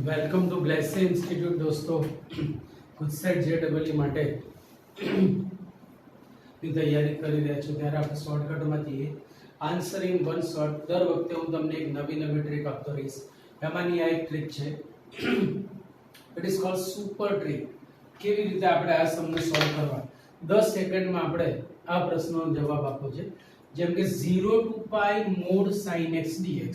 Welcome to બ્લેસી institute દોસ્તો. Gujarat JEE માટે ની તૈયારી કરી રહ્યા છો ત્યારે આપણે શોર્ટકટમાંથી આન્સરિંગ વન શોર્ટ દર વખતે હું તમને એક નવી ટ્રીક આપતો રહીશ. એમાંની આ એક ટ્રીક છે, it is called super trick. કેવી રીતે આપણે આ સમને સોલ્વ કરવા 10 સેકન્ડમાં આપણે આ પ્રશ્નનો જવાબ આપવો છે. જેમ કે 0 to pi mod sin x dx,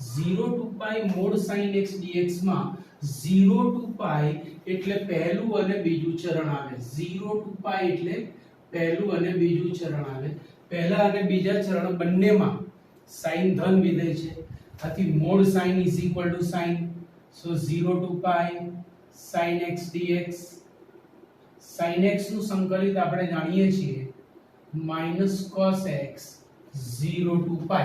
0 to pi mod sin x dx માં 0 to pi એટલે પહેલું અને બીજું ચરણ આવે. 0 to pi એટલે પહેલું અને બીજું ચરણ આવે. પહેલા અને બીજા ચરણ બંનેમાં sin ધન વિધેય છે, આથી mod sin is equal to sin, so 0 to pi sin x dx. sin x નું સંકલિત આપણે જાણીએ છીએ minus cos x 0 to pi.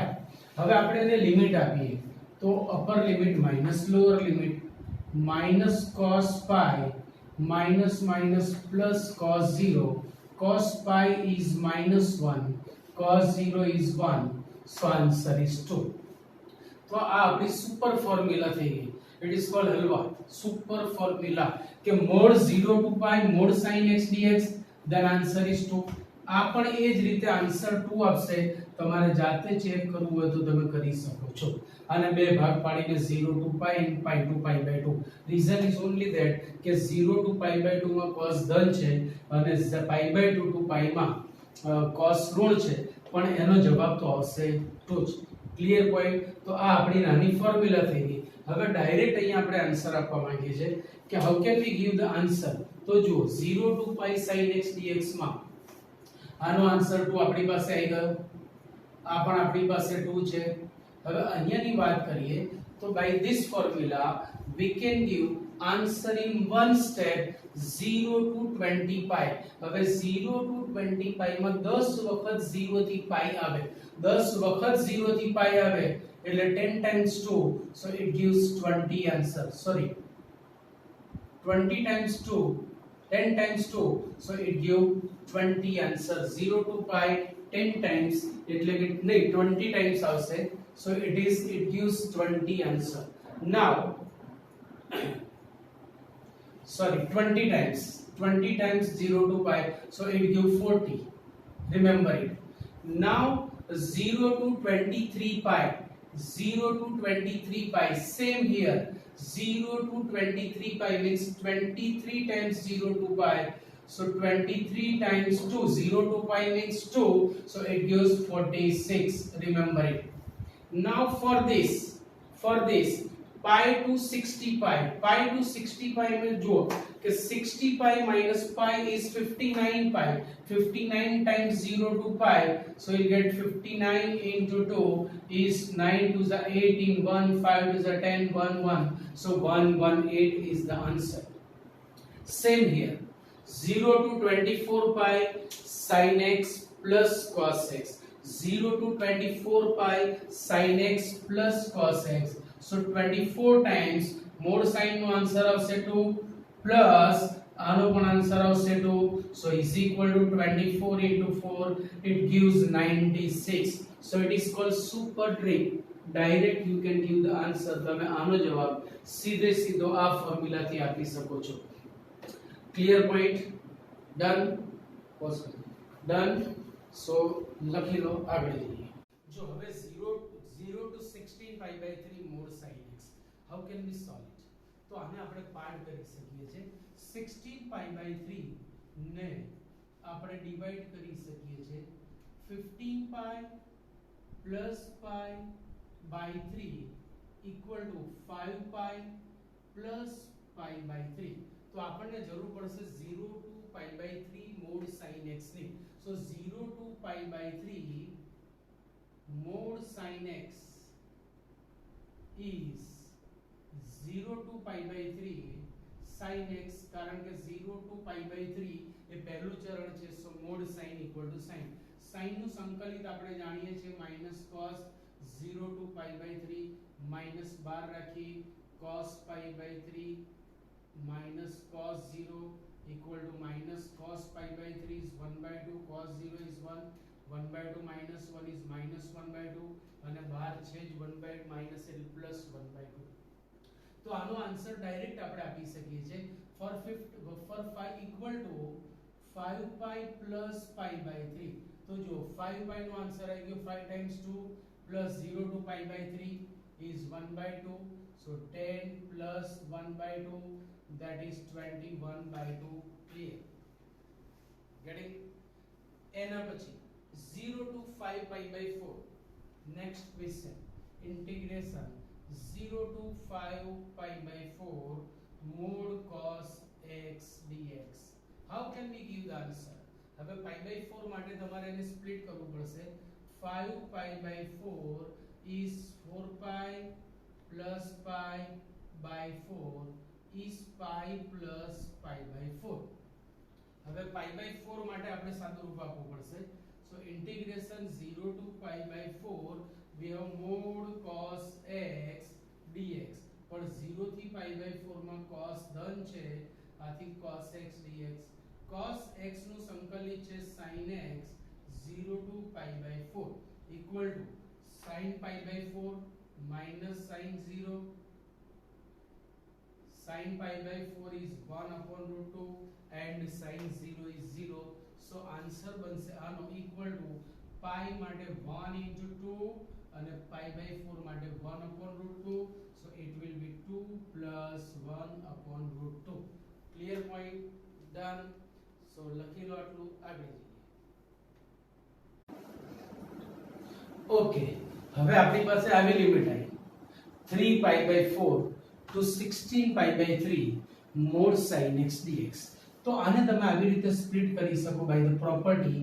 હવે આપણે એને લિમિટ આપીએ તો upper limit minus lower limit minus cos pi minus minus plus cos 0. cos pi is minus 1, cos 0 is 1, so answer is 2. તો આ આપણી સુપર ફોર્મ્યુલા થઈ ગઈ. It is called halwa super formula કે mod 0 to pi mod sin x dx, then answer is 2. આ પણ એ જ રીતે આન્સર 2 આપશે. તમારે જાતે ચેક કરવું હોય તો તમે કરી શકો છો. અને બે ભાગ પાડીને 0 to pi and pi to pi by 2. Reason is only that કે 0 to pi by 2 માં cos ધન છે અને pi by 2 to pi માં cos ઋણ છે, પણ એનો જવાબ તો આવશે 2 જ. Clear point. તો આ આપણી નાની ફોર્મ્યુલા થઈ ગઈ. હવે ડાયરેક્ટ અહીંયા આપણે આન્સર આપવા માંગીએ છીએ કે how can we give the answer. તો જુઓ 0 to pi sin x dx માં આનો આન્સર 2 આપણી પાસે આવી ગયો. આ પણ આપણી પાસે 2 છે. હવે અહીંયાની વાત કરીએ તો by this formula we can give answer in one step 0 to 20 pi. હવે 0 to 20 pi માં 10 વખત 0 થી pi આવે. 10 વખત 0 થી pi આવે એટલે 10 times 2, so it gives 20 answer. Sorry, 20 times 2, 10 times 2, so it gives 20 answer. 0 to pi 10 times એટલે કે નહીં 20 times આવશે, so it gives 20 answer. Now sorry, 20 times 0 to pi, so it gives 40. Remember it. Now 0 to 23 pi, 0 to 23 pi, same here. 0 to 23 pi means 23 times 0 to pi, so 23 times 2, 0 to pi means 2, so it gives 46. Remember it. Now for this pi to 60 pi, pi to 60 pi means jo ke 60 pi minus pi is 59 pi. 59 times 0 to pi, so you get 59 into 2 is 9 to the 18, 1 5 to the 10, 1 1, so 118 is the answer. Same here, 0 to 24 pi sin x plus cos x, 0 to 24 pi sin x plus cos x, so 24 times mod sin no answer આવશે 2 plus આનો પણ answer આવશે 2, so is equal to 24 into 4, it gives 96. So it is called super trick. Direct you can give the answer. તમે આનો જવાબ સીધે સીધો આ ફોર્મ્યુલાથી આપી શકો છો. Clear point. ડન. પોઝ કરો. ડન. સો લખી લો. આગળ જઈએ. જો હવે 0 to 16 pi by 3 mod sin x, how can we solve it? તો આને આપણે પાર્ટ કરી શકીએ છે. 16 pi by 3 ને આપણે ડિવાઇડ કરી શકીએ છે 15 pi plus pi by 3 equal to 5 pi plus pi by 3. તો આપણને જરૂર પડશે 0 to pi by 3 mod sin x ની. so 0 to pi by 3 mod sin x is 0 to pi by 3 sin x, કારણ કે 0 to pi by 3 એ પહેલું ચરણ છે, so mod sin equal to sin. sin નું સંકલિત આપણે જાણીએ છીએ minus cos 0 to pi by 3 minus 12 rakhi cos pi by 3 minus cos 0 equal to minus cos pi by 3 is 1 by 2, cos 0 is 1, 1 by 2 minus 1 is minus 1 by 2, અને 12 છે જ 1 by minus l plus 1 by 2. તો આનો answer direct આપણે આપી શકીએ છીએ for 5 equal to 5 pi plus pi by 3 તો જો 5 pi નો આન્સર આવી ગયો 5 times 2 plus 0 to pi by 3 is 1 by 2 so 10 plus 1 by 2 that is 21 by 2 clear getting એના પછી 0 to 5 pi by 4 next question integration 0 to 5 pi by 4 mod cos x dx how can we give the answer હવે pi by 4 માટે તમારે એને split કરવું પડશે 5 pi by 4 is 4 pi plus pi by 4 is pi plus pi by 4 હવે pi by 4 માટે આપણે સાદું રૂપ આપવું પડશે so integration 0 to pi by 4 we have mod cos x dx પણ 0 થી pi by 4 માં cos ધન છે આથી cos x dx cos x નું સંકલિત છે sin x 0 to pi by 4 equal to sin pi by 4 minus sin 0 sin pi by 4 is 1 upon root 2 and sin 0 is 0 so answer બનશે આનો equal to pi માટે 1 into 2 અને pi by 4 માટે 1 upon root 2 so it will be 2 plus 1 upon root 2 clear point done so લખી લો આટલું આગળ જઈએ okay હવે આપણી પાસે આવી લિમિટ આવી 3 pi by 4 to 16 pi by 3 mod sin x dx તો આને તમે આવી રીતે સ્પ્લિટ કરી શકો by the property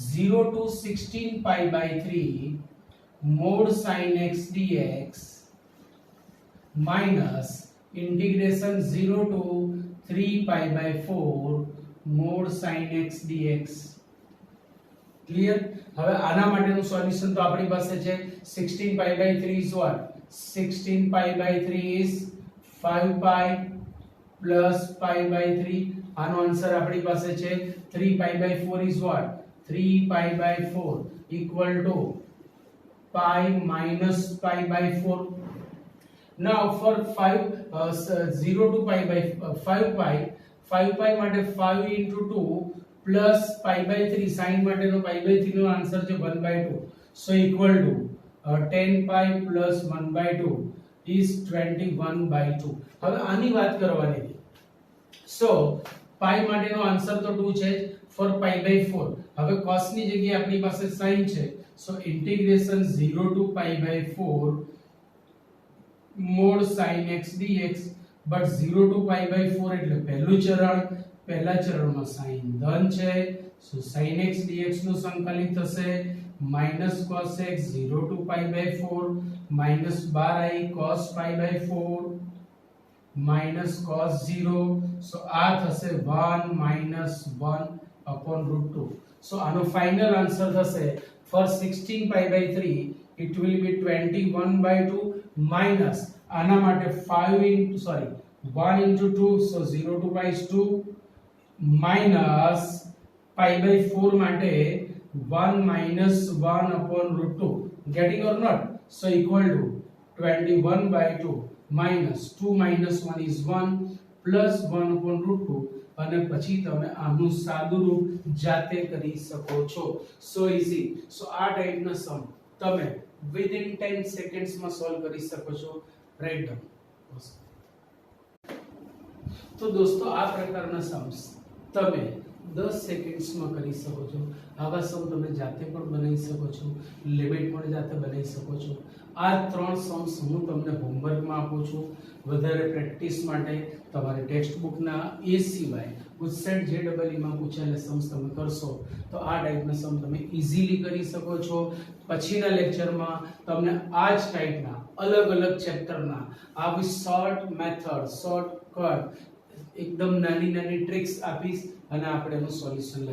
0 to 16 pi by 3 mod sin x dx minus integration 0 to 3 pi by 4 mod sin x dx clear હવે આના માટેનું સોલ્યુશન તો આપણી પાસે છે 16 pi by 3 is what 16 pi by 3 is 5 pi plus pi by 3 આનો answer આપણી પાસે છે 3 pi by 4 is what 3 pi by 4 equal to pi minus pi by 4 now for 0 to pi by 5 pi માટે 5 into 2 plus pi by 3 sin માટેનો pi by 3 no answer છે 1 by 2 so equal to 10 pi plus 1 by 2 is 21 by 2 હવે આની વાત કરવાની છે so pi માટેનો answer તો 2 છે for pi by 4 હવે cos ની જગ્યાએ આપણી પાસે sin છે so integration 0 to pi by 4 mod sin x dx but 0 to pi by 4 એટલે પહેલું ચરણ પહેલા ચરણમાં sin ધન છે so sin x dx નું સંકલિત થશે minus cos x 0 to pi by 4 minus 12i cos pi by 4 minus cos 0 so આ થશે 1 minus 1 upon root 2 so આનો ફાઇનલ આન્સર થશે for 16 pi by 3 it will be 21 by 2 minus આના માટે 1 into 2 so 0 to pi is 2 minus pi by 4 માટે 1 minus 1 upon root 2 getting or not so equal to 21 by 2 minus 2 minus 1 is 1 plus 1 upon root 2 અને પછી તમે આનું સાદું રૂપ જાતે કરી શકો છો so easy so આ ટાઈપના સમ તમે within 10 seconds માં સોલ્વ કરી શકો છો write down તો દોસ્તો આ પ્રકારના સમ્સ તમે 10 સેકન્ડ્સમાં કરી શકો છો આવા સમ તમે જાતે પણ બનાવી શકો છો લિમિટ પણ જાતે બનાવી શકો છો આ ત્રણ સમ્સ હું તમને હોમવર્કમાં આપું છું વધારે પ્રેક્ટિસ માટે તમારે ટેક્સ્ટ બુકના એ સિવાય ગુજસેટ જેડબલઈ માં પૂછેલા સમ્સ તમે કરશો તો આ ટાઈપના સમ તમે ઈઝીલી કરી શકો છો પછીના લેક્ચરમાં તમને આ જ ટાઈપના અલગ અલગ ચેપ્ટરના આવી શોર્ટ મેથડ શોર્ટ કટ एकदम નાની નાની ટ્રિક્સ આપીશ અને આપણે એનું સોલ્યુશન